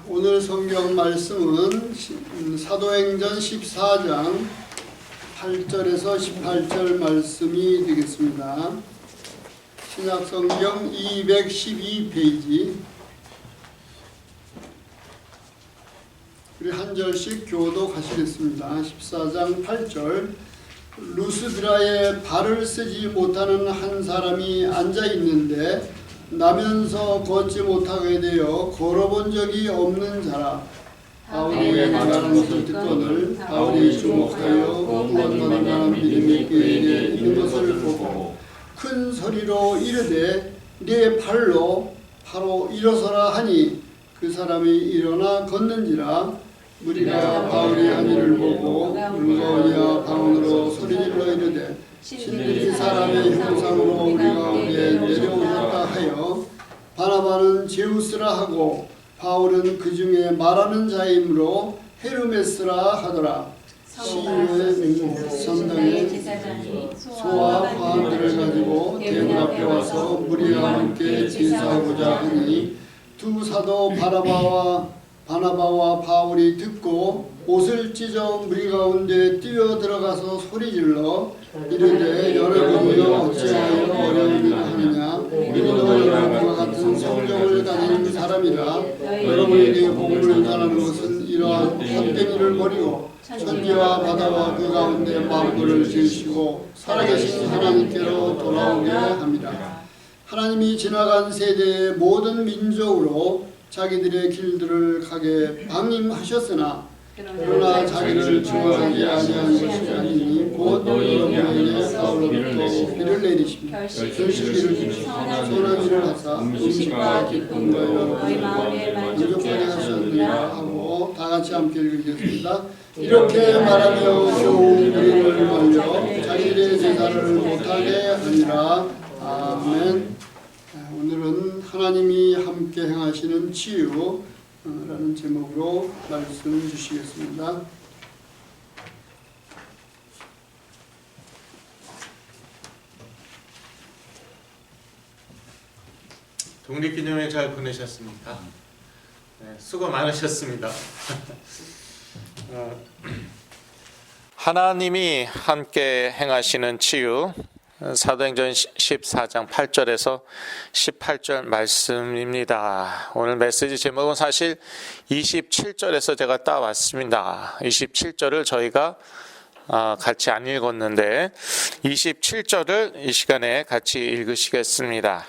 오늘 성경 말씀은 사도행전 14장 8절에서 18절 말씀이 되겠습니다. 신약성경 212페이지. 우리 한 절씩 교독하시겠습니다. 14장 8절. 루스드라에 발을 쓰지 못하는 한 사람이 앉아 있는데 나면서 걷지 못하게 되어 걸어본 적이 없는 자라. 바울이 말하는 것을 듣거늘 바울이 주목하여 구원받을 만한 믿음이 그에게 있는 것을 보고 큰 소리로 이르되 네 발로 바로 일어서라 하니 그 사람이 일어나 걷는지라. 무리가 바울이 한 일을 보고 물거니와 방언으로 소리질러 이르되 신들이 사람의 형상으로 우리 가운데 내려오셨다 하여 바나바는 제우스라 하고 바울은 그 중에 말하는 자이므로 헤르메스라 하더라. 시위의 선당에 소와 과한들을 가지고 대문 앞에 와서 무리와 함께 제사하고자 하니 두 사도 바나바와 바울이 듣고 옷을 찢어 무리 가운데 뛰어 들어가서 소리질러 이르되 여러분이여 어찌하여 어려운 일을 하느냐. 우리도 여러분과 같은 성경을 가진 사람이라. 여러분에게 복음을 전하는 것은 이러한 헛된 일을 버리고 천지와 바다와 그 가운데 만물을 지으시고 살아계신 하나님께로 돌아오게 합니다. 하나님이 지나간 세대의 모든 민족으로 자기들의 길들을 가게 방임하셨으나 그러나 자기를 증언하지 아니한 것이 아니니 곧 여러분에게 바울로부터 비를 내리시며 결실을 주시고 선한 일을 하사 음식과 기쁨과 여러분의 마음에 만족하게 하셨느니라 하고 다 같이 함께 읽겠습니다. 이렇게 말하며 겨우 우리를 말려 자기들의 제사를 못하게 하니라. 아멘. 오늘은 하나님이 함께 행하시는 치유라는 제목으로 말씀 주시겠습니다. 독립기념일 잘 보내셨습니까? 네, 수고 많으셨습니다. 하나님이 함께 행하시는 치유, 사도행전 14장 8절에서 18절 말씀입니다. 오늘 메시지 제목은 사실 27절에서 제가 따왔습니다. 27절을 저희가 같이 안 읽었는데 27절을 이 시간에 같이 읽으시겠습니다.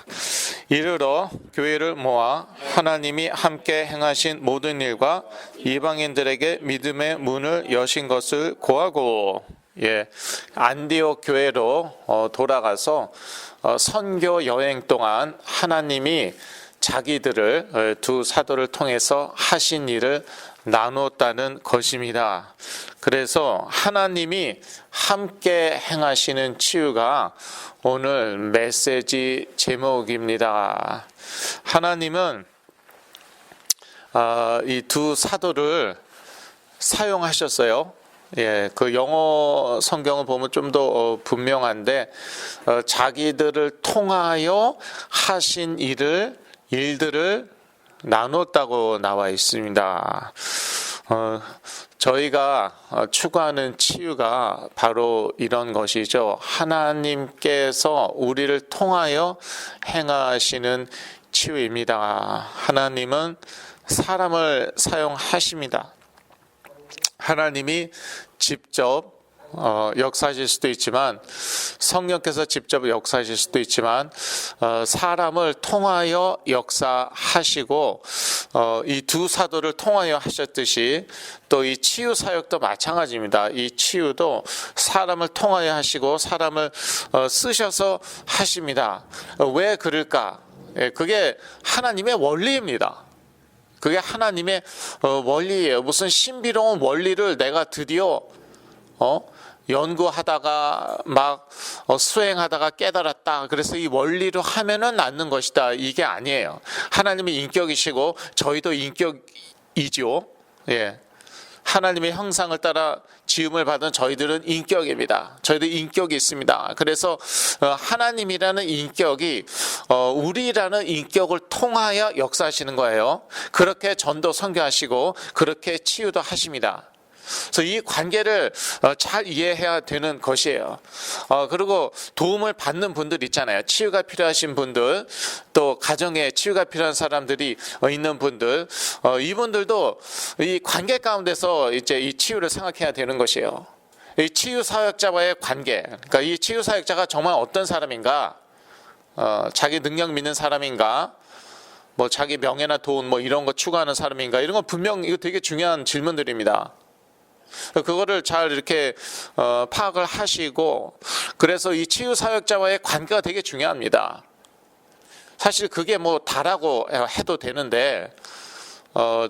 이르러 교회를 모아 하나님이 함께 행하신 모든 일과 이방인들에게 믿음의 문을 여신 것을 고하고, 안디옥 교회로 돌아가서 선교 여행 동안 하나님이 자기들을 두 사도를 통해서 하신 일을 나누었다는 것입니다. 그래서 하나님이 함께 행하시는 치유가 오늘 메시지 제목입니다. 하나님은 이 두 사도를 사용하셨어요. 그 영어 성경을 보면 좀 더 분명한데 자기들을 통하여 하신 일들을 나눴다고 나와 있습니다. 저희가 추구하는 치유가 바로 이런 것이죠. 하나님께서 우리를 통하여 행하시는 치유입니다. 하나님은 사람을 사용하십니다. 하나님이 직접 역사하실 수도 있지만, 성령께서 직접 역사하실 수도 있지만, 사람을 통하여 역사하시고 이 두 사도를 통하여 하셨듯이 또 이 치유 사역도 마찬가지입니다. 이 치유도 사람을 통하여 하시고 사람을 쓰셔서 하십니다. 왜 그럴까? 그게 하나님의 원리입니다. 그게 하나님의 원리예요. 무슨 신비로운 원리를 내가 드디어 연구하다가 막 수행하다가 깨달았다. 그래서 이 원리로 하면은 낫는 것이다. 이게 아니에요. 하나님이 인격이시고 저희도 인격이죠. 하나님의 형상을 따라 지음을 받은 저희들은 인격입니다. 저희들 인격이 있습니다. 그래서 하나님이라는 인격이 우리라는 인격을 통하여 역사하시는 거예요. 그렇게 전도 선교하시고 그렇게 치유도 하십니다. 그래서 이 관계를 잘 이해해야 되는 것이에요. 그리고 도움을 받는 분들 있잖아요. 치유가 필요하신 분들, 또 가정에 치유가 필요한 사람들이 있는 분들, 이분들도 이 관계 가운데서 이제 이 치유를 생각해야 되는 것이에요. 이 치유 사역자와의 관계, 그러니까 이 치유 사역자가 정말 어떤 사람인가, 자기 능력 믿는 사람인가, 뭐 자기 명예나 돈 뭐 이런 거 추구하는 사람인가, 이런 건 분명 이거 되게 중요한 질문들입니다. 그거를 잘 이렇게 파악을 하시고, 그래서 이 치유 사역자와의 관계가 되게 중요합니다. 사실 그게 뭐 다라고 해도 되는데,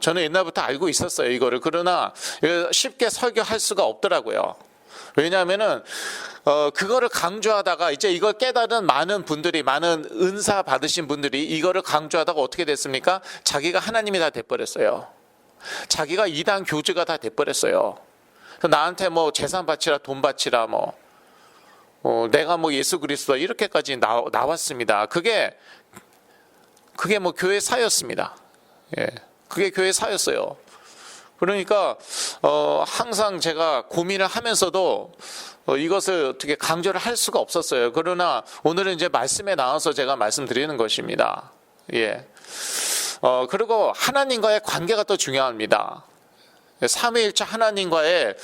저는 옛날부터 알고 있었어요, 이거를. 그러나 쉽게 설교할 수가 없더라고요. 왜냐하면은 그거를 강조하다가 이제 이걸 깨달은 많은 분들이, 많은 은사 받으신 분들이 이거를 강조하다가 어떻게 됐습니까? 자기가 하나님이 다 돼버렸어요. 자기가 이단 교주가 다 돼버렸어요. 나한테 뭐 재산 바치라, 돈 바치라, 내가 뭐 예수 그리스도다, 이렇게까지 나왔습니다. 그게 뭐 교회 사였습니다. 예, 그게 교회 사였어요. 그러니까 항상 제가 고민을 하면서도 이것을 어떻게 강조를 할 수가 없었어요. 그러나 오늘은 이제 말씀에 나와서 제가 말씀드리는 것입니다. 예. 그리고 하나님과의 관계가 또 중요합니다. 삼위일체 하나님과의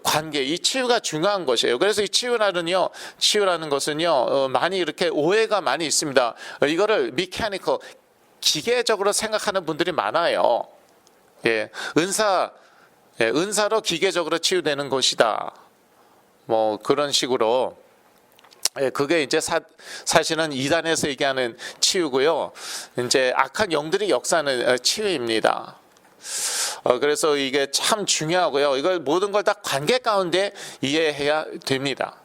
관계, 이 치유가 중요한 것이에요. 그래서 이 치유라는 것은요, 많이 이렇게 오해가 많이 있습니다. 이거를 미케니컬, 기계적으로 생각하는 분들이 많아요. 예, 은사로 기계적으로 치유되는 것이다. 뭐 그런 식으로. 예, 그게 이제 사실은 이단에서 얘기하는 치유고요. 이제 악한 영들이 역사하는 치유입니다. 그래서 이게 참 중요하고요. 이걸 모든 걸 다 관계 가운데 이해해야 됩니다.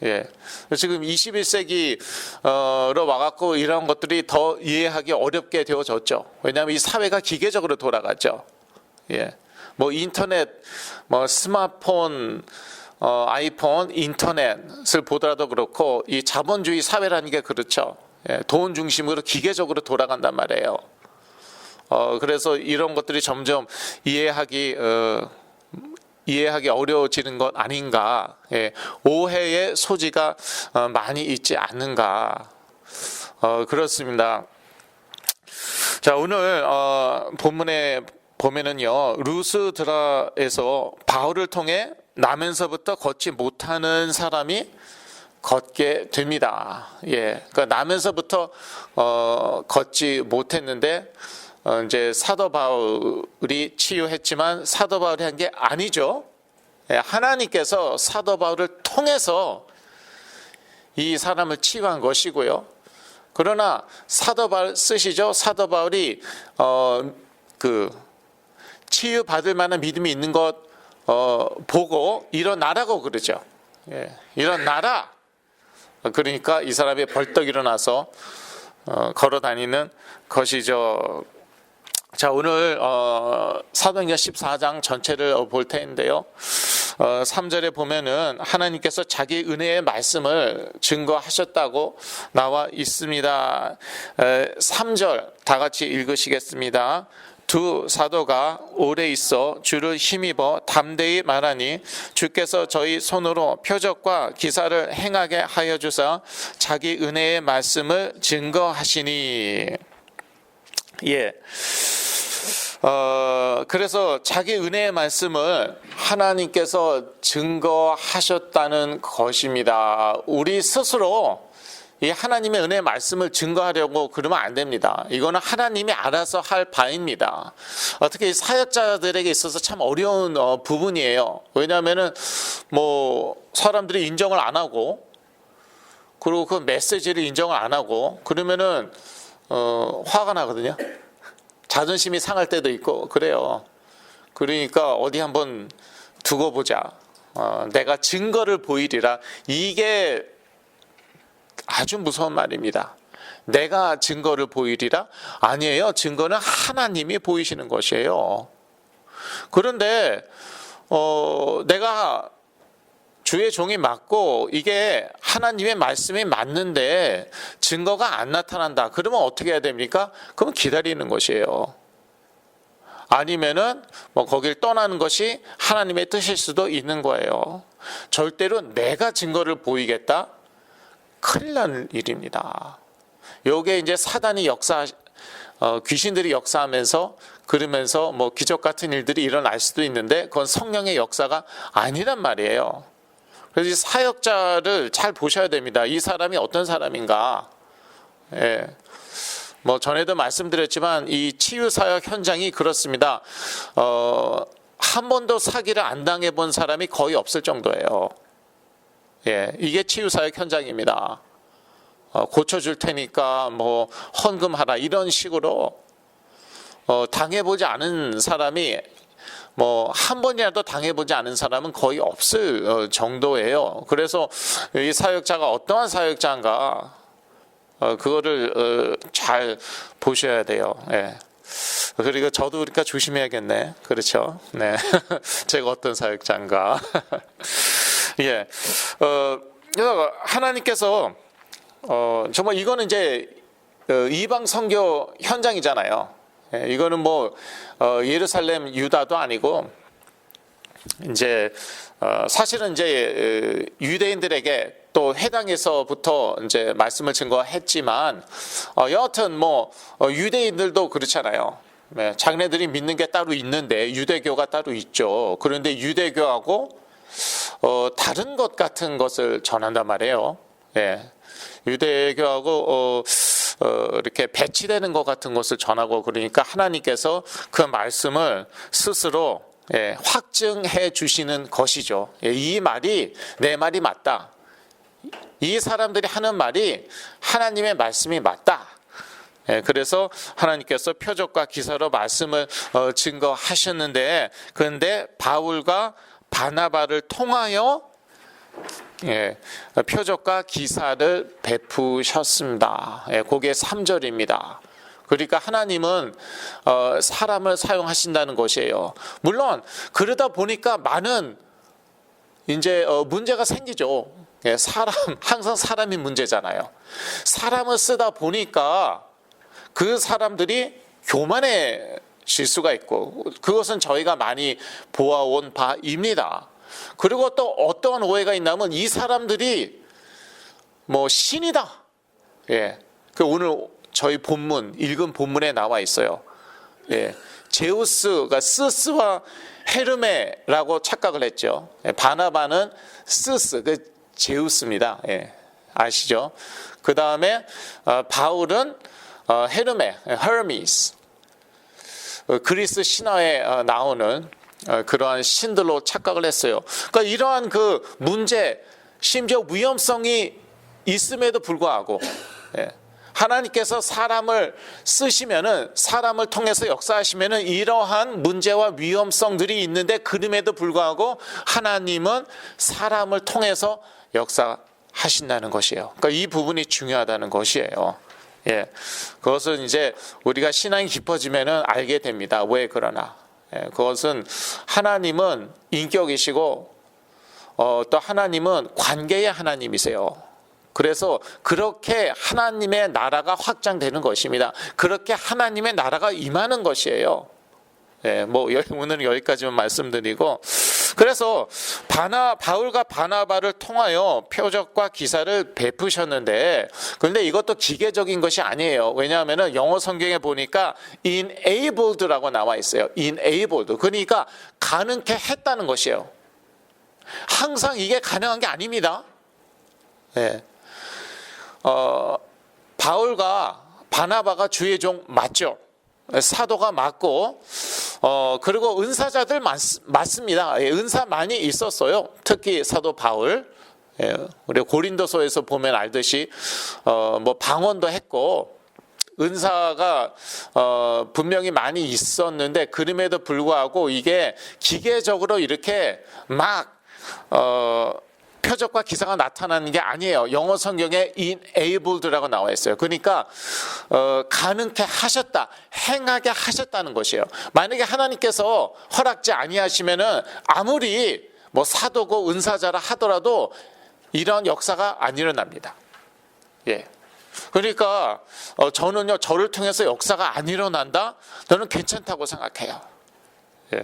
예. 지금 21세기로 와갖고 이런 것들이 더 이해하기 어렵게 되어졌죠. 왜냐하면 이 사회가 기계적으로 돌아가죠. 예. 뭐 인터넷, 뭐 스마트폰, 아이폰, 인터넷을 보더라도 그렇고, 이 자본주의 사회라는 게 그렇죠. 예. 돈 중심으로 기계적으로 돌아간단 말이에요. 그래서 이런 것들이 점점 이해하기 어려워지는 것 아닌가. 예, 오해의 소지가 많이 있지 않는가. 그렇습니다. 자, 오늘 본문에 보면은요, 루스드라에서 바울을 통해 나면서부터 걷지 못하는 사람이 걷게 됩니다. 예, 그러니까 나면서부터 걷지 못했는데, 이제 사도 바울이 치유했지만 사도 바울이 한 게 아니죠. 하나님께서 사도 바울을 통해서 이 사람을 치유한 것이고요. 그러나 사도 바울 쓰시죠. 사도 바울이 치유 받을 만한 믿음이 있는 것 보고 일어나라고 그러죠. 예, 일어나라. 그러니까 이 사람이 벌떡 일어나서 걸어 다니는 것이죠. 자, 오늘 사도행전 14장 전체를 볼 텐데요. 3절에 보면은 하나님께서 자기 은혜의 말씀을 증거하셨다고 나와 있습니다. 3절 다 같이 읽으시겠습니다. 두 사도가 오래 있어 주를 힘입어 담대히 말하니 주께서 저희 손으로 표적과 기사를 행하게 하여 주사 자기 은혜의 말씀을 증거하시니. 예. 그래서 자기 은혜의 말씀을 하나님께서 증거하셨다는 것입니다. 우리 스스로 이 하나님의 은혜의 말씀을 증거하려고 그러면 안 됩니다. 이거는 하나님이 알아서 할 바입니다. 특히 사역자들에게 있어서 참 어려운 부분이에요. 왜냐하면은 뭐 사람들이 인정을 안 하고, 그리고 그 메시지를 인정을 안 하고 그러면은 화가 나거든요. 자존심이 상할 때도 있고 그래요. 그러니까 어디 한번 두고 보자. 내가 증거를 보이리라. 이게 아주 무서운 말입니다. 내가 증거를 보이리라? 아니에요. 증거는 하나님이 보이시는 것이에요. 그런데 내가 주의 종이 맞고 이게 하나님의 말씀이 맞는데 증거가 안 나타난다. 그러면 어떻게 해야 됩니까? 그럼 기다리는 것이에요. 아니면은 뭐 거길 떠나는 것이 하나님의 뜻일 수도 있는 거예요. 절대로 내가 증거를 보이겠다? 큰일 날 일입니다. 요게 이제 사단이 귀신들이 역사하면서 그러면서 뭐 기적 같은 일들이 일어날 수도 있는데 그건 성령의 역사가 아니란 말이에요. 그래서 이 사역자를 잘 보셔야 됩니다. 이 사람이 어떤 사람인가. 예. 뭐 전에도 말씀드렸지만 이 치유사역 현장이 그렇습니다. 한 번도 사기를 안 당해본 사람이 거의 없을 정도예요. 예, 이게 치유사역 현장입니다. 고쳐줄 테니까 뭐 헌금하라 이런 식으로 당해보지 않은 사람이 뭐 한 번이라도 당해보지 않은 사람은 거의 없을 정도예요. 그래서 이 사역자가 어떠한 사역자인가 그거를 잘 보셔야 돼요. 예. 그리고 저도 그러니까 조심해야겠네. 그렇죠? 네. 제가 어떤 사역자인가. 예. 하나님께서 정말 이거는 이제 이방 선교 현장이잖아요. 예, 이거는 뭐 예루살렘 유다도 아니고 이제 사실은 이제 유대인들에게 또 해당에서부터 이제 말씀을 증거했지만 여하튼 뭐 유대인들도 그렇잖아요. 네, 자기네들이 믿는 게 따로 있는데 유대교가 따로 있죠. 그런데 유대교하고 다른 것 같은 것을 전한단 말이에요. 예, 유대교하고 이렇게 배치되는 것 같은 것을 전하고 그러니까 하나님께서 그 말씀을 스스로 확증해 주시는 것이죠. 이 말이 내 말이 맞다. 이 사람들이 하는 말이 하나님의 말씀이 맞다. 그래서 하나님께서 표적과 기사로 말씀을 증거하셨는데 그런데 바울과 바나바를 통하여 표적과 기사를 베푸셨습니다. 그게 3절입니다. 그러니까 하나님은 사람을 사용하신다는 것이에요. 물론 그러다 보니까 많은 이제 문제가 생기죠. 항상 사람이 문제잖아요. 사람을 쓰다 보니까 그 사람들이 교만해질 수가 있고 그것은 저희가 많이 보아온 바입니다. 그리고 또 어떠한 오해가 있냐면 이 사람들이 뭐 신이다. 예, 그 오늘 저희 본문 읽은 본문에 나와 있어요. 예, 제우스가 스스와 헤르메라고 착각을 했죠. 바나바는 스스, 그 제우스입니다. 예, 아시죠? 그 다음에 바울은 헤르메, 헤르미스, 그리스 신화에 나오는 그러한 신들로 착각을 했어요. 그러니까 이러한 그 문제, 심지어 위험성이 있음에도 불구하고 하나님께서 사람을 쓰시면은 사람을 통해서 역사하시면은 이러한 문제와 위험성들이 있는데 그럼에도 불구하고 하나님은 사람을 통해서 역사하신다는 것이에요. 그러니까 이 부분이 중요하다는 것이에요. 예, 그것은 이제 우리가 신앙이 깊어지면은 알게 됩니다. 왜 그러나? 그것은 하나님은 인격이시고 또 하나님은 관계의 하나님이세요. 그래서 그렇게 하나님의 나라가 확장되는 것입니다. 그렇게 하나님의 나라가 임하는 것이에요. 예, 뭐 오늘은 여기까지만 말씀드리고 그래서 바울과 바나바를 통하여 표적과 기사를 베푸셨는데 그런데 이것도 기계적인 것이 아니에요. 왜냐하면 영어 성경에 보니까 enabled라고 나와 있어요. enabled. 그러니까 가능케 했다는 것이에요. 항상 이게 가능한 게 아닙니다. 예. 바울과 바나바가 주의 종 맞죠. 사도가 맞고 그리고 은사자들 맞습니다. 은사 많이 있었어요. 특히 사도 바울. 우리 고린도서에서 보면 알듯이 뭐 방언도 했고 은사가 분명히 많이 있었는데 그럼에도 불구하고 이게 기계적으로 이렇게 막 표적과 기사가 나타나는 게 아니에요. 영어 성경에 enabled라고 나와 있어요. 그러니까 가능케 하셨다, 행하게 하셨다는 것이에요. 만약에 하나님께서 허락지 아니하시면은 아무리 뭐 사도고 은사자라 하더라도 이런 역사가 안 일어납니다. 예. 그러니까 저는요, 저를 통해서 역사가 안 일어난다? 저는 괜찮다고 생각해요. 예.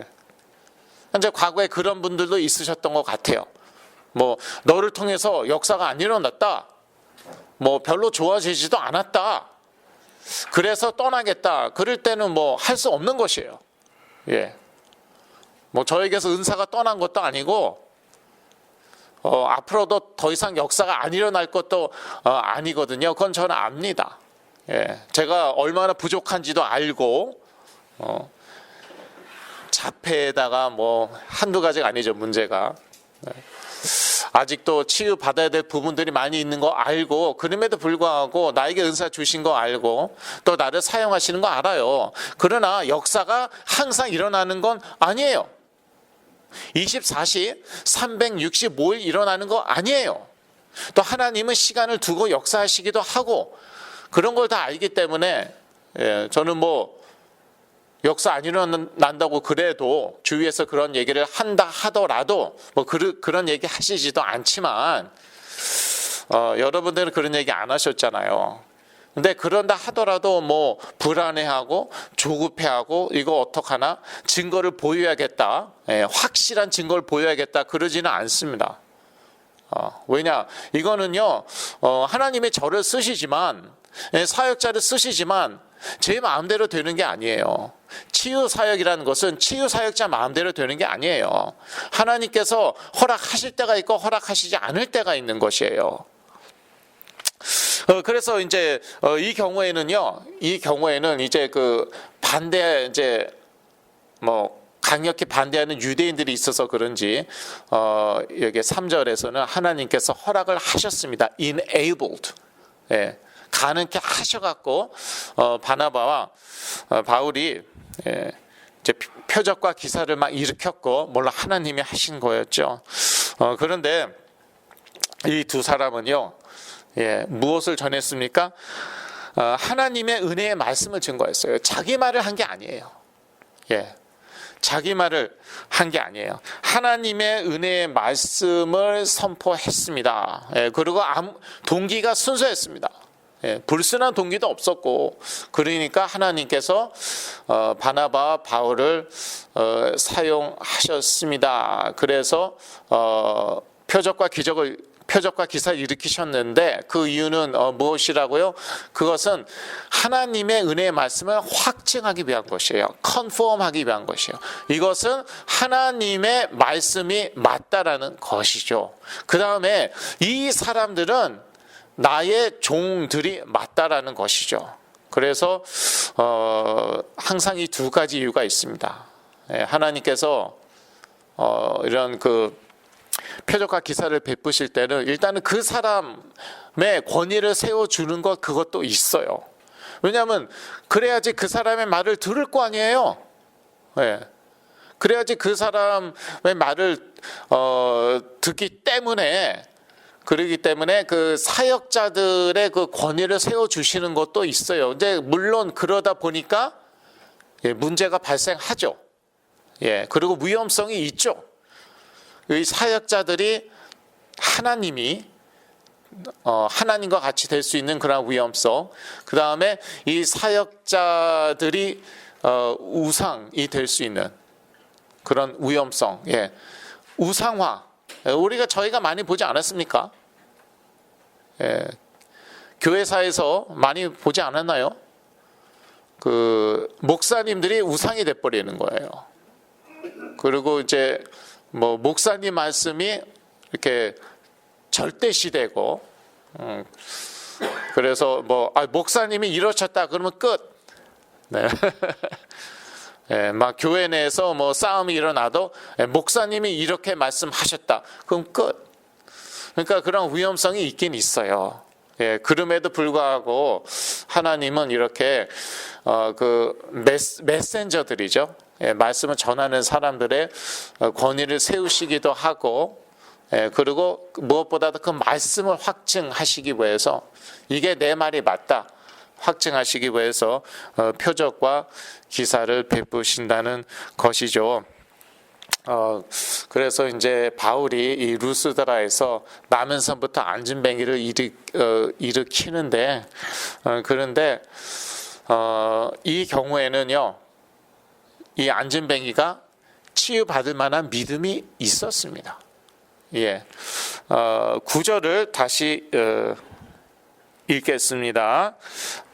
이제 과거에 그런 분들도 있으셨던 것 같아요. 뭐 너를 통해서 역사가 안 일어났다. 뭐 별로 좋아지지도 않았다. 그래서 떠나겠다. 그럴 때는 뭐 할 수 없는 것이에요. 예. 뭐 저에게서 은사가 떠난 것도 아니고 앞으로도 더 이상 역사가 안 일어날 것도 아니거든요. 그건 저는 압니다. 예. 제가 얼마나 부족한지도 알고 자폐에다가 뭐 한두 가지가 아니죠, 문제가. 아직도 치유받아야 될 부분들이 많이 있는 거 알고, 그럼에도 불구하고 나에게 은사 주신 거 알고 또 나를 사용하시는 거 알아요. 그러나 역사가 항상 일어나는 건 아니에요. 24시 365일 일어나는 거 아니에요. 또 하나님은 시간을 두고 역사하시기도 하고 그런 걸 다 알기 때문에 저는 뭐 역사 안 일어난다고 그래도 주위에서 그런 얘기를 한다 하더라도 뭐 그런 얘기 하시지도 않지만 여러분들은 그런 얘기 안 하셨잖아요. 근데 그런다 하더라도 뭐 불안해하고 조급해하고 이거 어떡하나, 증거를 보여야겠다, 확실한 증거를 보여야겠다 그러지는 않습니다. 왜냐, 이거는요 하나님의 저를 쓰시지만, 사역자를 쓰시지만 제 마음대로 되는 게 아니에요. 치유 사역이라는 것은 치유 사역자 마음대로 되는 게 아니에요. 하나님께서 허락하실 때가 있고 허락하시지 않을 때가 있는 것이에요. 그래서 이제 이 경우에는 이제 그 반대, 이제 뭐 강력히 반대하는 유대인들이 있어서 그런지 여기 3절에서는 하나님께서 허락을 하셨습니다. enabled. 예. 가능케 하셔갖고 바나바와 바울이 이제 표적과 기사를 막 일으켰고, 물론 하나님이 하신 거였죠. 그런데 이 두 사람은요, 무엇을 전했습니까? 하나님의 은혜의 말씀을 증거했어요. 자기 말을 한 게 아니에요. 자기 말을 한 게 아니에요. 하나님의 은혜의 말씀을 선포했습니다. 그리고 동기가 순수했습니다. 불순한 동기도 없었고, 그러니까 하나님께서 바나바와 바울을 사용하셨습니다. 그래서 표적과 기사를 일으키셨는데 그 이유는 무엇이라고요? 그것은 하나님의 은혜의 말씀을 확증하기 위한 것이에요. 컨펌하기 위한 것이에요. 이것은 하나님의 말씀이 맞다라는 것이죠. 그 다음에 이 사람들은 나의 종들이 맞다라는 것이죠. 그래서 항상 이 두 가지 이유가 있습니다. 하나님께서 이런 그 표적과 기사를 베푸실 때는 일단은 그 사람의 권위를 세워주는 것, 그것도 있어요. 왜냐하면 그래야지 그 사람의 말을 들을 거 아니에요. 그래야지 그 사람의 말을 듣기 때문에, 그러기 때문에 그 사역자들의 그 권위를 세워주시는 것도 있어요. 근데 물론 그러다 보니까 문제가 발생하죠. 그리고 위험성이 있죠. 이 사역자들이 하나님과 같이 될 수 있는 그런 위험성, 그 다음에 이 사역자들이 우상이 될 수 있는 그런 위험성, 우상화, 저희가 많이 보지 않았습니까? 교회사에서 많이 보지 않았나요? 그 목사님들이 우상이 돼버리는 거예요. 그리고 이제 뭐 목사님 말씀이 이렇게 절대시되고, 그래서 뭐 목사님이 이러셨다 그러면 끝. 막 교회 내에서 뭐 싸움이 일어나도 목사님이 이렇게 말씀하셨다 그럼 끝. 그러니까 그런 위험성이 있긴 있어요. 그럼에도 불구하고 하나님은 이렇게 그 메신저들이죠. 말씀을 전하는 사람들의 권위를 세우시기도 하고, 그리고 무엇보다도 그 말씀을 확증하시기 위해서 이게 내 말이 맞다 확증하시기 위해서 표적과 기사를 베푸신다는 것이죠. 그래서 이제 바울이 이 루스드라에서 나면서부터 안진뱅이를 일으키는데 그런데 이 경우에는요, 이 안진뱅이가 치유받을 만한 믿음이 있었습니다. 예, 9절을 다시 읽겠습니다.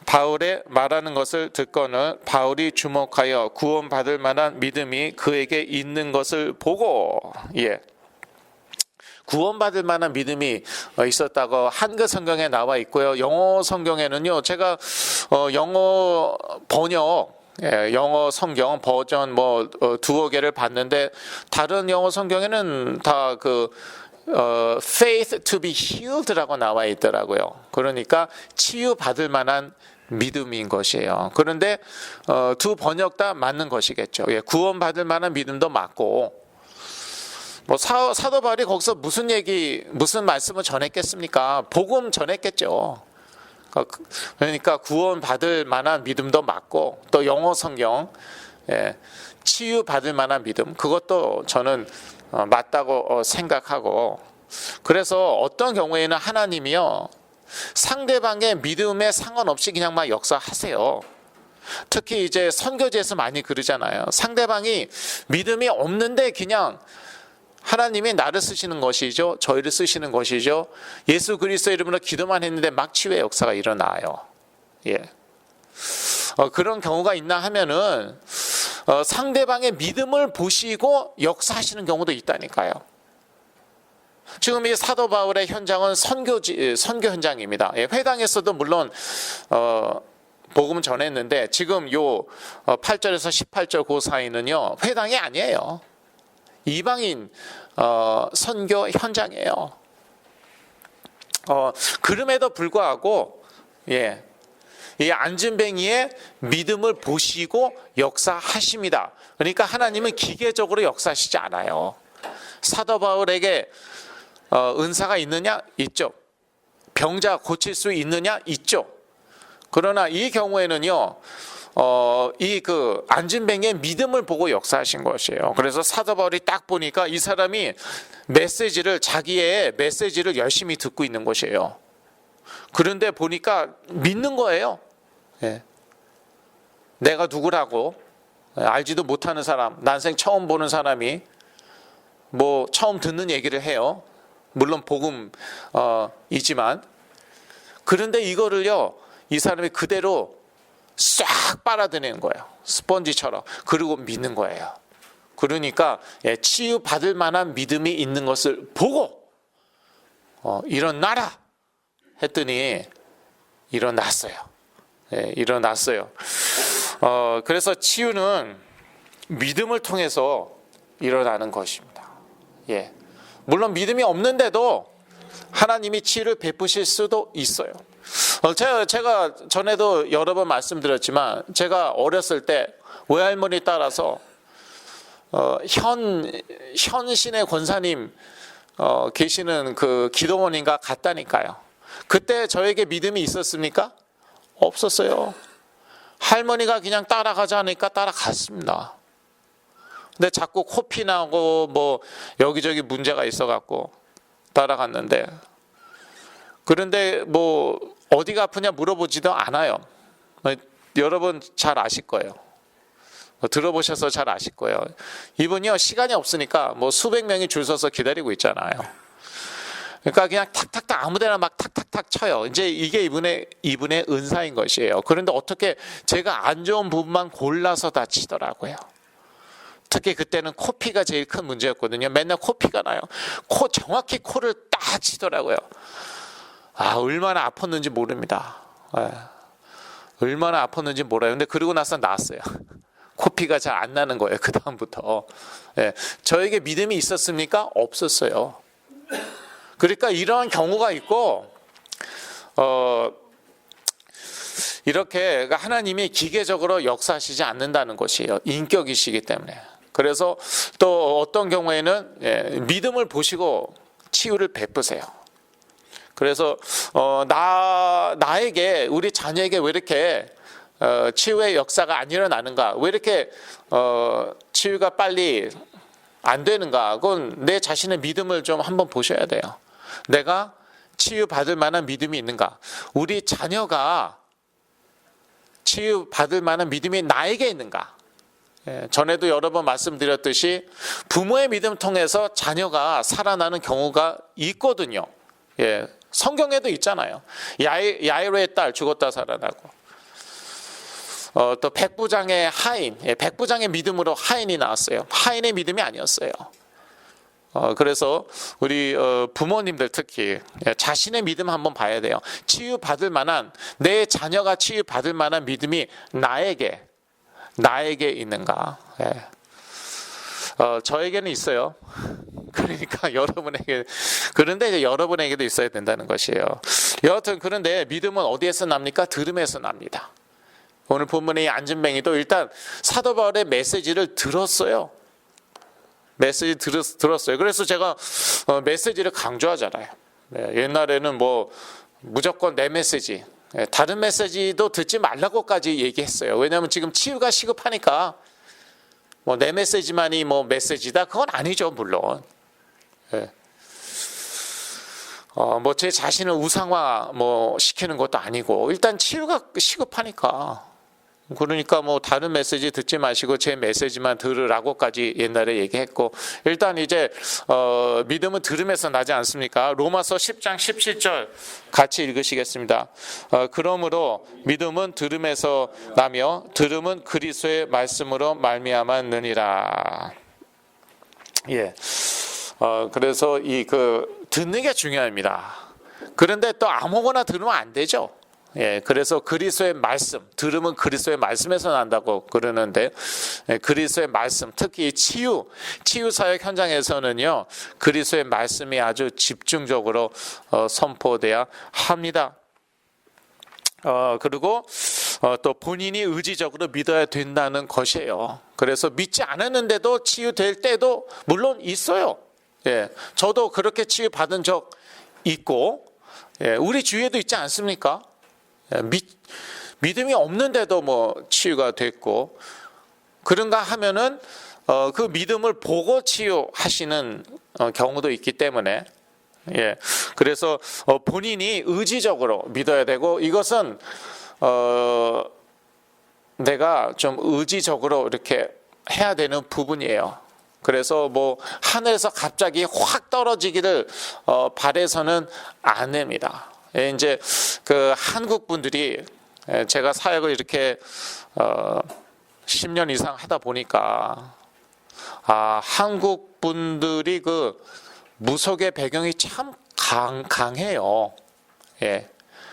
바울의 말하는 것을 듣고는 바울이 주목하여 구원받을 만한 믿음이 그에게 있는 것을 보고, 예, 구원받을 만한 믿음이 있었다고 한글 성경에 나와 있고요. 영어 성경에는요, 제가 영어 번역, 영어 성경 버전 두어 개를 봤는데 다른 영어 성경에는 다 faith to be healed라고 나와 있더라고요. 그러니까 치유받을 만한 믿음인 것이에요. 그런데 두 번역 다 맞는 것이겠죠. 예, 구원받을 만한 믿음도 맞고, 사도 바울이 거기서 무슨 말씀을 전했겠습니까? 복음 전했겠죠. 그러니까 구원받을 만한 믿음도 맞고, 또 영어 성경 치유받을 만한 믿음, 그것도 저는 맞다고 생각하고, 그래서 어떤 경우에는 하나님이요, 상대방의 믿음에 상관없이 그냥 막 역사하세요. 특히 이제 선교지에서 많이 그러잖아요. 상대방이 믿음이 없는데 그냥 하나님이 나를 쓰시는 것이죠, 저희를 쓰시는 것이죠, 예수 그리스도 이름으로 기도만 했는데 막 치유의 역사가 일어나요. 예. 그런 경우가 있나 하면은 상대방의 믿음을 보시고 역사하시는 경우도 있다니까요. 지금 이 사도 바울의 현장은 선교 현장입니다. 예, 회당에서도 물론 복음을 전했는데 지금 요 8절에서 18절 그 사이는요, 회당이 아니에요. 이방인 선교 현장이에요. 그럼에도 불구하고, 예, 이 안진뱅이의 믿음을 보시고 역사하십니다. 그러니까 하나님은 기계적으로 역사하시지 않아요. 사도 바울에게 은사가 있느냐? 있죠. 병자 고칠 수 있느냐? 있죠. 그러나 이 경우에는요, 이 안진뱅이의 믿음을 보고 역사하신 것이에요. 그래서 사도 바울이 딱 보니까 이 사람이 자기의 메시지를 열심히 듣고 있는 것이에요. 그런데 보니까 믿는 거예요. 예. 내가 누구라고, 알지도 못하는 사람, 난생 처음 보는 사람이 처음 듣는 얘기를 해요. 물론 복음이지만, 그런데 이거를요, 이 사람이 그대로 싹 빨아들이는 거예요. 스펀지처럼. 그리고 믿는 거예요. 그러니까 치유받을 만한 믿음이 있는 것을 보고 일어나라 했더니 일어났어요. 일어났어요. 그래서 치유는 믿음을 통해서 일어나는 것입니다. 예. 물론 믿음이 없는데도 하나님이 치유를 베푸실 수도 있어요. 제가 전에도 여러 번 말씀드렸지만, 제가 어렸을 때 외할머니 따라서 현신의 권사님 계시는 그 기도원인가 갔다니까요. 그때 저에게 믿음이 있었습니까? 없었어요. 할머니가 그냥 따라가자니까 따라갔습니다. 근데 자꾸 코피 나고 여기저기 문제가 있어갖고 따라갔는데, 그런데 어디가 아프냐 물어보지도 않아요. 여러분 잘 아실 거예요. 들어보셔서 잘 아실 거예요. 이분이요, 시간이 없으니까 수백 명이 줄 서서 기다리고 있잖아요. 그러니까 그냥 탁탁탁 아무데나 막 탁탁탁 쳐요. 이제 이게 이분의 은사인 것이에요. 그런데 어떻게 제가 안 좋은 부분만 골라서 다 치더라고요. 특히 그때는 코피가 제일 큰 문제였거든요. 맨날 코피가 나요. 정확히 코를 딱 치더라고요. 얼마나 아팠는지 모릅니다. 얼마나 아팠는지 몰라요. 근데 그러고 나서 나았어요. 코피가 잘 안 나는 거예요. 그 다음부터. 저에게 믿음이 있었습니까? 없었어요. 그러니까 이러한 경우가 있고, 이렇게 하나님이 기계적으로 역사하시지 않는다는 것이에요. 인격이시기 때문에. 그래서 또 어떤 경우에는 믿음을 보시고 치유를 베푸세요. 그래서 나에게, 우리 자녀에게 왜 이렇게 치유의 역사가 안 일어나는가, 왜 이렇게 치유가 빨리 안 되는가, 그건 내 자신의 믿음을 좀 한번 보셔야 돼요. 내가 치유받을 만한 믿음이 있는가, 우리 자녀가 치유받을 만한 믿음이 나에게 있는가. 전에도 여러 번 말씀드렸듯이 부모의 믿음 통해서 자녀가 살아나는 경우가 있거든요. 성경에도 있잖아요. 야이로의 딸 죽었다 살아나고, 또 백부장의 하인, 백부장의 믿음으로 하인이 나왔어요. 하인의 믿음이 아니었어요. 그래서 우리 부모님들 특히 자신의 믿음 한번 봐야 돼요. 치유받을 만한, 내 자녀가 치유받을 만한 믿음이 나에게 있는가. 저에게는 있어요. 그러니까 여러분에게, 그런데 이제 여러분에게도 있어야 된다는 것이에요. 여하튼 그런데 믿음은 어디에서 납니까? 들음에서 납니다. 오늘 본문의 이 안진뱅이도 일단 사도 바울의 메시지를 들었어요. 메시지 들었어요. 그래서 제가 메시지를 강조하잖아요. 옛날에는 뭐 무조건 내 메시지, 다른 메시지도 듣지 말라고까지 얘기했어요. 왜냐하면 지금 치유가 시급하니까 뭐 내 메시지만이 뭐 메시지다, 그건 아니죠, 물론. 뭐 제 자신을 우상화 뭐 시키는 것도 아니고, 일단 치유가 시급하니까. 그러니까 뭐 다른 메시지 듣지 마시고 제 메시지만 들으라고까지 옛날에 얘기했고, 일단 이제 믿음은 들음에서 나지 않습니까? 로마서 10장 17절 같이 읽으시겠습니다. 그러므로 믿음은 들음에서 나며 들음은 그리스도의 말씀으로 말미암았느니라. 그래서 듣는 게 중요합니다. 그런데 또 아무거나 들으면 안 되죠. 그래서 그리스도의 말씀, 들음은 그리스도의 말씀에서 난다고 그러는데, 그리스도의 말씀, 특히 치유 사역 현장에서는요, 그리스도의 말씀이 아주 집중적으로 선포돼야 합니다. 그리고 또 본인이 의지적으로 믿어야 된다는 것이에요. 그래서 믿지 않았는데도 치유될 때도 물론 있어요. 저도 그렇게 치유받은 적 있고, 우리 주위에도 있지 않습니까? 믿음이 없는데도 뭐 치유가 됐고, 그런가 하면은 그 믿음을 보고 치유하시는 경우도 있기 때문에, 그래서 본인이 의지적으로 믿어야 되고, 이것은 내가 좀 의지적으로 이렇게 해야 되는 부분이에요. 그래서 뭐 하늘에서 갑자기 확 떨어지기를 바래서는 안 됩니다. 이제 그 한국 분들이, 제가 사역을 이렇게 10년 이상 하다 보니까 한국 분들이 그 무속의 배경이 참 강해요.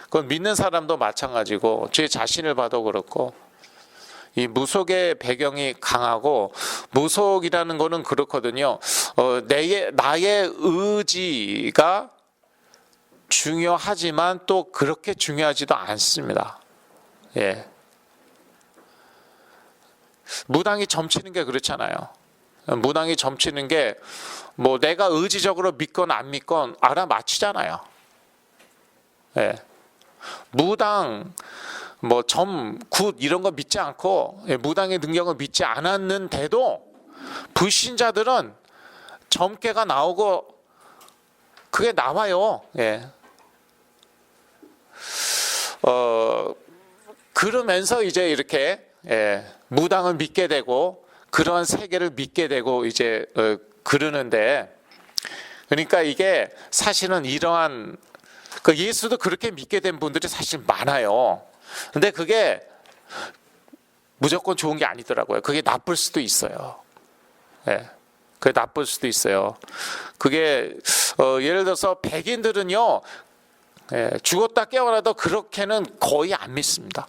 그건 믿는 사람도 마찬가지고 제 자신을 봐도 그렇고, 이 무속의 배경이 강하고, 무속이라는 거는 그렇거든요. 나의 의지가 중요하지만 또 그렇게 중요하지도 않습니다. 무당이 점치는 게 그렇잖아요. 무당이 점치는 게 뭐 내가 의지적으로 믿건 안 믿건 알아맞히잖아요. 무당 뭐 점, 굿 이런 거 믿지 않고, 무당의 능력을 믿지 않았는데도 불신자들은 점괘가 나오고 그게 나와요. 그러면서 이제 이렇게 무당을 믿게 되고 그러한 세계를 믿게 되고 이제 그러는데, 그러니까 이게 사실은 이러한 예수도 그렇게 믿게 된 분들이 사실 많아요. 근데 그게 무조건 좋은 게 아니더라고요. 그게 나쁠 수도 있어요. 그게 나쁠 수도 있어요. 그게 예를 들어서 백인들은요, 죽었다 깨어나도 그렇게는 거의 안 믿습니다.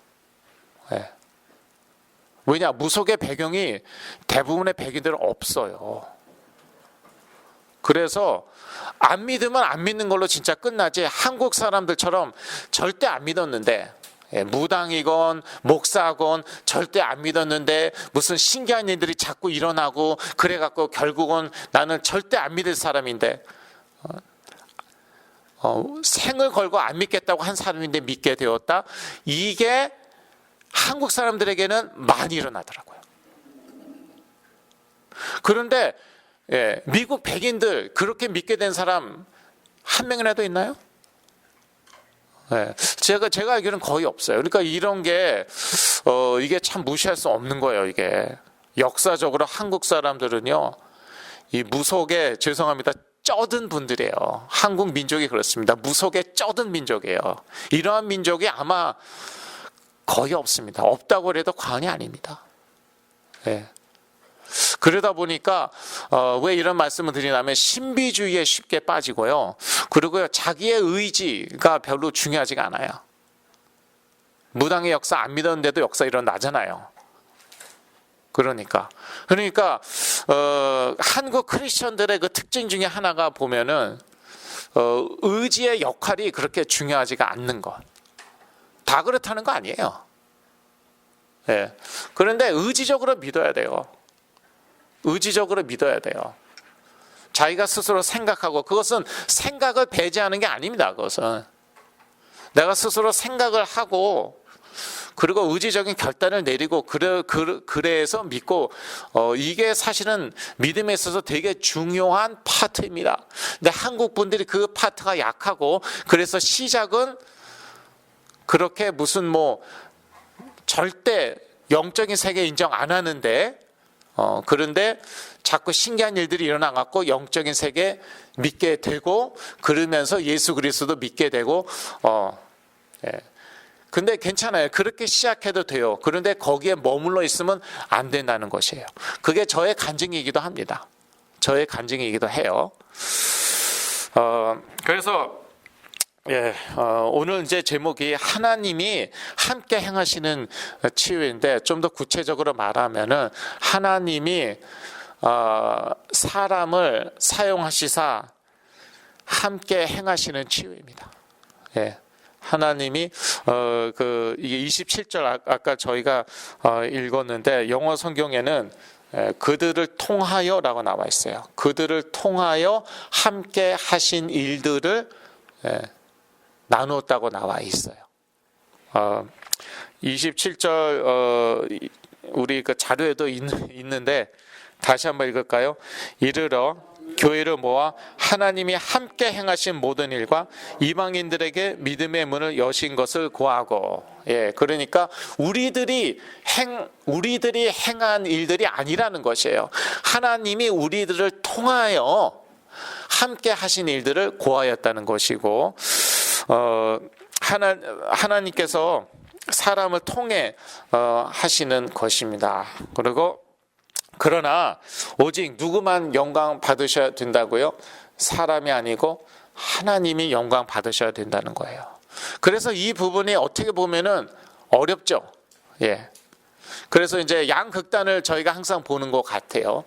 왜냐? 무속의 배경이 대부분의 백인들은 없어요. 그래서 안 믿으면 안 믿는 걸로 진짜 끝나지, 한국 사람들처럼 절대 안 믿었는데, 무당이건 목사건 절대 안 믿었는데 무슨 신기한 일들이 자꾸 일어나고 그래갖고 결국은 나는 절대 안 믿을 사람인데, 생을 걸고 안 믿겠다고 한 사람인데 믿게 되었다. 이게 한국 사람들에게는 많이 일어나더라고요. 그런데 미국 백인들 그렇게 믿게 된 사람 한 명이라도 있나요? 제가 알기로는 거의 없어요. 그러니까 이런 게 이게 참 무시할 수 없는 거예요. 이게 역사적으로 한국 사람들은요, 이 무속에 죄송합니다, 쩌든 분들이에요. 한국 민족이 그렇습니다. 무속에 쩌든 민족이에요. 이러한 민족이 아마 거의 없습니다. 없다고 해도 과언이 아닙니다. 그러다 보니까 왜 이런 말씀을 드리냐면 신비주의에 쉽게 빠지고요. 그리고요, 자기의 의지가 별로 중요하지가 않아요. 무당의 역사 안 믿었는데도 역사 일어나잖아요. 그러니까 한국 크리스천들의 그 특징 중에 하나가 보면은 의지의 역할이 그렇게 중요하지가 않는 것. 다 그렇다는 거 아니에요. 그런데 의지적으로 믿어야 돼요. 의지적으로 믿어야 돼요. 자기가 스스로 생각하고, 그것은 생각을 배제하는 게 아닙니다. 그것은 내가 스스로 생각을 하고, 그리고 의지적인 결단을 내리고 그래서 믿고, 이게 사실은 믿음에 있어서 되게 중요한 파트입니다. 근데 한국 분들이 그 파트가 약하고, 그래서 시작은 그렇게 무슨 뭐 절대 영적인 세계 인정 안 하는데, 그런데 자꾸 신기한 일들이 일어나갖고 영적인 세계 믿게 되고, 그러면서 예수 그리스도도 믿게 되고, 근데 괜찮아요. 그렇게 시작해도 돼요. 그런데 거기에 머물러 있으면 안 된다는 것이에요. 그게 저의 간증이기도 합니다. 저의 간증이기도 해요. 그래서 오늘 이제 제목이 하나님이 함께 행하시는 치유인데, 좀 더 구체적으로 말하면은 하나님이 사람을 사용하시사 함께 행하시는 치유입니다. 하나님이 이게 27절 아까 저희가 읽었는데, 영어 성경에는 그들을 통하여라고 나와 있어요. 그들을 통하여 함께 하신 일들을 나누었다고 나와 있어요. 27절 우리 그 자료에도 있는데 다시 한번 읽을까요? 이르러 교회를 모아 하나님이 함께 행하신 모든 일과 이방인들에게 믿음의 문을 여신 것을 고하고. 그러니까 우리들이 행한 일들이 아니라는 것이에요. 하나님이 우리들을 통하여 함께 하신 일들을 고하였다는 것이고, 하나님께서 사람을 통해 하시는 것입니다. 그리고 그러나 오직 누구만 영광 받으셔야 된다고요? 사람이 아니고 하나님이 영광 받으셔야 된다는 거예요. 그래서 이 부분이 어떻게 보면은 어렵죠. 그래서 이제 양극단을 저희가 항상 보는 것 같아요.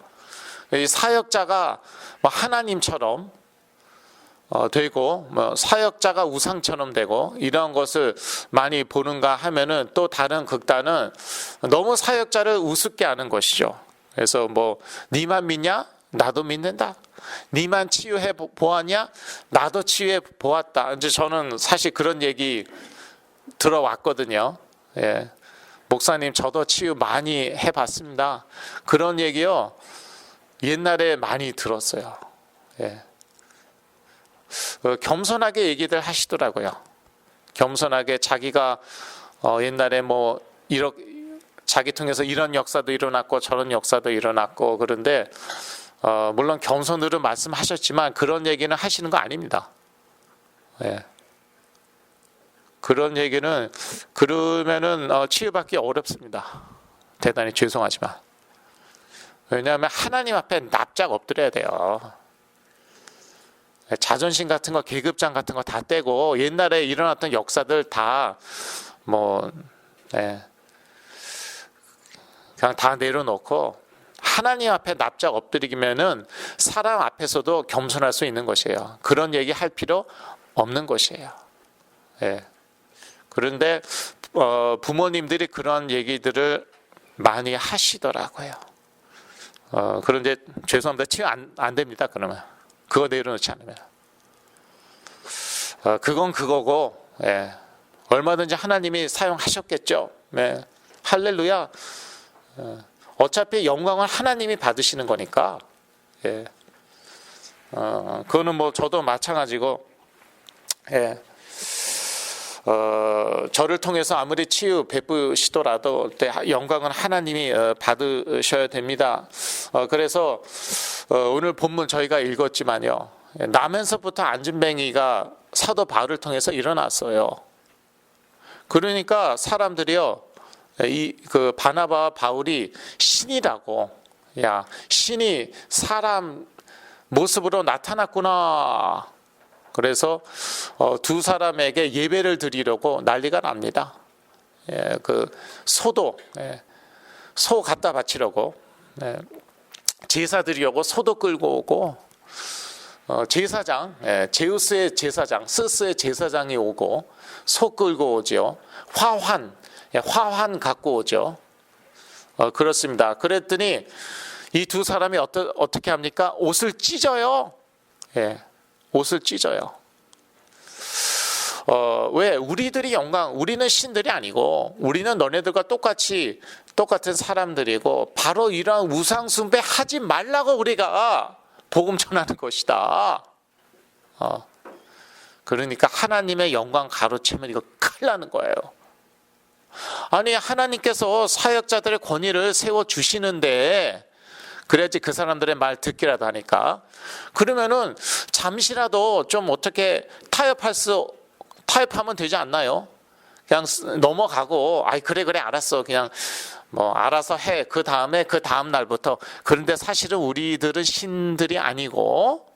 이 사역자가 하나님처럼 되고, 사역자가 우상처럼 되고, 이런 것을 많이 보는가 하면은, 또 다른 극단은 너무 사역자를 우습게 하는 것이죠. 그래서 니만 믿냐? 나도 믿는다. 니만 치유해 보았냐? 나도 치유해 보았다. 이제 저는 사실 그런 얘기 들어왔거든요. 목사님, 저도 치유 많이 해봤습니다. 그런 얘기요, 옛날에 많이 들었어요. 겸손하게 얘기들 하시더라고요. 겸손하게 자기가 옛날에 자기 통해서 이런 역사도 일어났고 저런 역사도 일어났고, 그런데 물론 겸손으로 말씀하셨지만 그런 얘기는 하시는 거 아닙니다. 그런 얘기는 그러면은 치유받기 어렵습니다. 대단히 죄송하지만. 왜냐하면 하나님 앞에 납작 엎드려야 돼요. 자존심 같은 거, 계급장 같은 거 다 떼고, 옛날에 일어났던 역사들 다 그냥 다 내려놓고 하나님 앞에 납작 엎드리면은 사람 앞에서도 겸손할 수 있는 것이에요. 그런 얘기 할 필요 없는 것이에요. 그런데 부모님들이 그런 얘기들을 많이 하시더라고요. 그런데 죄송합니다. 치유 안 됩니다. 그러면 그거 내려놓지 않으면. 그건 그거고, 예. 얼마든지 하나님이 사용하셨겠죠. 네. 할렐루야. 어차피 영광을 하나님이 받으시는 거니까. 예. 그거는 뭐 저도 마찬가지고, 예. 저를 통해서 아무리 치유 베푸시더라도 영광은 하나님이 받으셔야 됩니다. 그래서 오늘 본문 저희가 읽었지만요, 나면서부터 안진뱅이가 사도 바울을 통해서 일어났어요. 그러니까 사람들이요, 그 바나바와 바울이 신이라고, 야, 신이 사람 모습으로 나타났구나. 그래서 두 사람에게 예배를 드리려고 난리가 납니다. 예, 그 소도, 예, 소 갖다 바치려고, 예, 제사 드리려고 소도 끌고 오고, 제사장, 예, 제우스의 제사장, 스스의 제사장이 오고 소 끌고 오죠. 화환, 예, 화환 갖고 오죠. 그렇습니다. 그랬더니 이 두 사람이 어떻게 합니까? 옷을 찢어요. 예. 옷을 찢어요. 왜? 우리들이 우리는 신들이 아니고, 우리는 너네들과 똑같은 사람들이고, 바로 이러한 우상숭배 하지 말라고 우리가 복음 전하는 것이다. 그러니까 하나님의 영광 가로채면 이거 큰일 나는 거예요. 아니, 하나님께서 사역자들의 권위를 세워주시는데, 그래야지 그 사람들의 말 듣기라도 하니까. 그러면은 잠시라도 좀 어떻게 타협하면 되지 않나요? 그냥 넘어가고, 아이 그래 알았어, 그냥 뭐 알아서 해. 그 다음 날부터. 그런데 사실은 우리들은 신들이 아니고,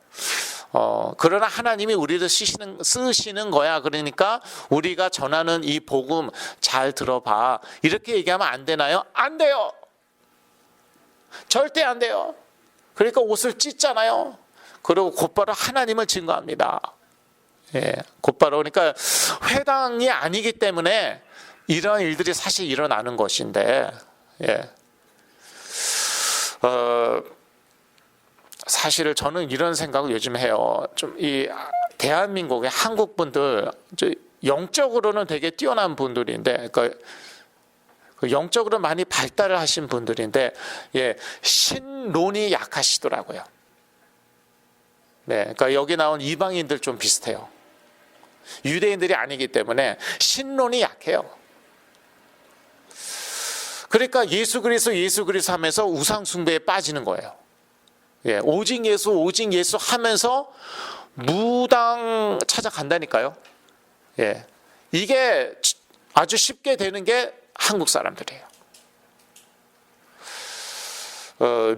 그러나 하나님이 우리를 쓰시는 거야. 그러니까 우리가 전하는 이 복음 잘 들어봐. 이렇게 얘기하면 안 되나요? 안 돼요. 절대 안 돼요. 그러니까 옷을 찢잖아요. 그리고 곧바로 하나님을 증거합니다. 예, 곧바로. 그러니까 회당이 아니기 때문에 이런 일들이 사실 일어나는 것인데, 예. 사실 저는 이런 생각을 요즘 해요. 좀 이 대한민국의 한국 분들, 영적으로는 되게 뛰어난 분들인데, 영적으로 많이 발달을 하신 분들인데, 예, 신론이 약하시더라고요. 네, 그러니까 여기 나온 이방인들 좀 비슷해요. 유대인들이 아니기 때문에 신론이 약해요. 그러니까 예수 그리스도 하면서 우상 숭배에 빠지는 거예요. 예, 오직 예수 하면서 무당 찾아간다니까요. 예, 이게 아주 쉽게 되는 게 한국 사람들이에요.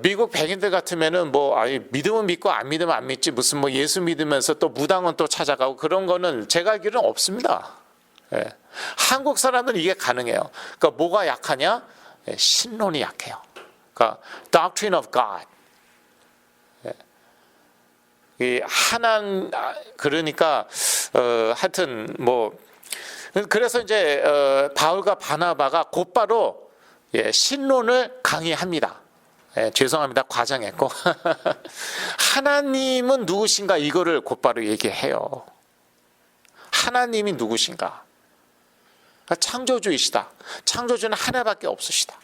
미국 백인들 같으면은 믿으면 믿고 안 믿으면 안 믿지, 무슨 예수 믿으면서 또 무당은 또 찾아가고 그런 거는 제가 알기로는 없습니다. 예. 한국 사람들은 이게 가능해요. 그러니까 뭐가 약하냐? 예, 신론이 약해요. 그러니까 doctrine of God. 예. 그러니까 하여튼 그래서 이제 바울과 바나바가 곧바로 신론을 강의합니다. 죄송합니다, 과장했고 하나님은 누구신가, 이거를 곧바로 얘기해요. 하나님이 누구신가? 창조주이시다. 창조주는 하나밖에 없으시다.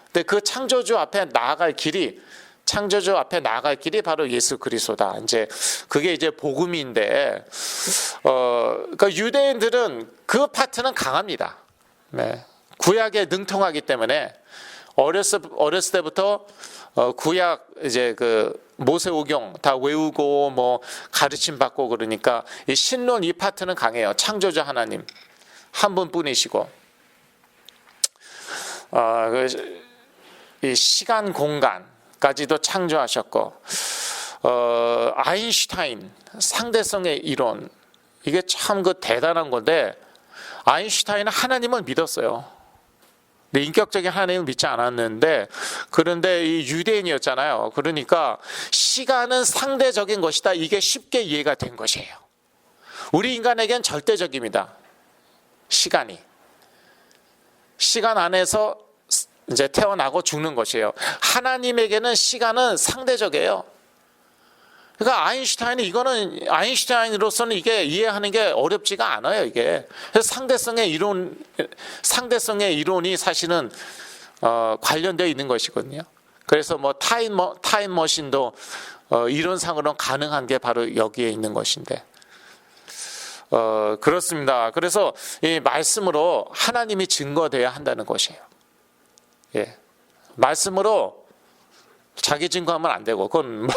근데 그 창조주 앞에 나아갈 길이 바로 예수 그리스도다. 이제 그게 이제 복음인데, 그러니까 유대인들은 그 파트는 강합니다. 네. 구약에 능통하기 때문에 어렸을 때부터 구약 이제 그 모세오경 다 외우고 가르침 받고, 그러니까 이 신론 이 파트는 강해요. 창조주 하나님 한 분뿐이시고, 이 시간 공간까지도 창조하셨고, 아인슈타인 상대성의 이론, 이게 참 대단한 건데, 아인슈타인은 하나님을 믿었어요. 근데 인격적인 하나님을 믿지 않았는데, 그런데 이 유대인이었잖아요. 그러니까 시간은 상대적인 것이다, 이게 쉽게 이해가 된 것이에요. 우리 인간에겐 절대적입니다. 시간 안에서 이제 태어나고 죽는 것이에요. 하나님에게는 시간은 상대적이에요. 그러니까 아인슈타인으로서는 이게 이해하는 게 어렵지가 않아요, 이게. 그래서 상대성의 이론이 사실은 관련되어 있는 것이거든요. 그래서 뭐 타임머신도 이론상으로는 가능한 게 바로 여기에 있는 것인데. 그렇습니다. 그래서 이 말씀으로 하나님이 증거돼야 한다는 것이에요. 예. 말씀으로 자기 증거하면 안 되고, 그건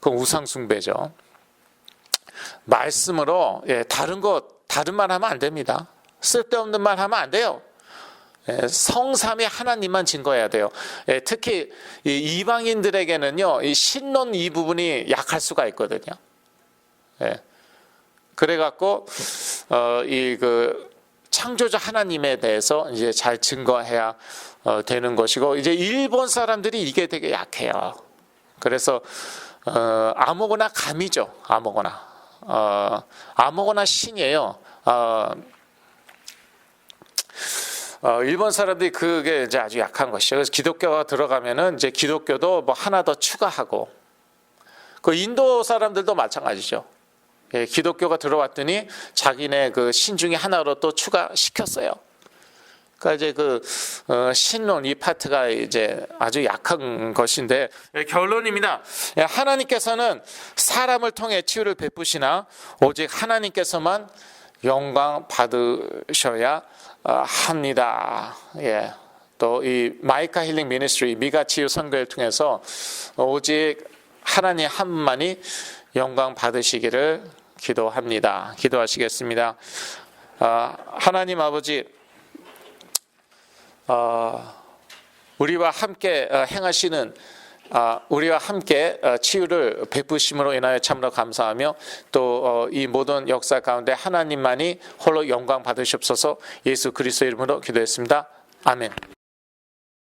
우상숭배죠. 말씀으로, 예, 다른 말 하면 안 됩니다. 쓸데없는 말 하면 안 돼요. 예, 성삼위 하나님만 증거해야 돼요. 예, 특히 이 이방인들에게는요, 이 신론 이 부분이 약할 수가 있거든요. 예. 그래갖고, 창조자 하나님에 대해서 이제 잘 증거해야 되는 것이고, 이제 일본 사람들이 이게 되게 약해요. 그래서, 아무거나 감이죠. 아무거나 신이에요. 일본 사람들이 그게 이제 아주 약한 것이죠. 그래서 기독교가 들어가면은 이제 기독교도 뭐 하나 더 추가하고, 그 인도 사람들도 마찬가지죠. 예, 기독교가 들어왔더니 자기네 그 신 중에 하나로 또 추가시켰어요. 그러니까 이제 신론 이 파트가 이제 아주 약한 것인데, 결론입니다. 하나님께서는 사람을 통해 치유를 베푸시나 오직 하나님께서만 영광 받으셔야 합니다. 예. 또 이 마이카 힐링 미니스트리 미가 치유 선교를 통해서 오직 하나님 한 분만이 영광 받으시기를 기도합니다. 기도하시겠습니다. 하나님 아버지, 우리와 함께 행하시는, 우리와 함께 치유를 베푸심으로 인하여 참으로 감사하며, 또 이 모든 역사 가운데 하나님만이 홀로 영광 받으시옵소서. 예수 그리스도의 이름으로 기도했습니다. 아멘.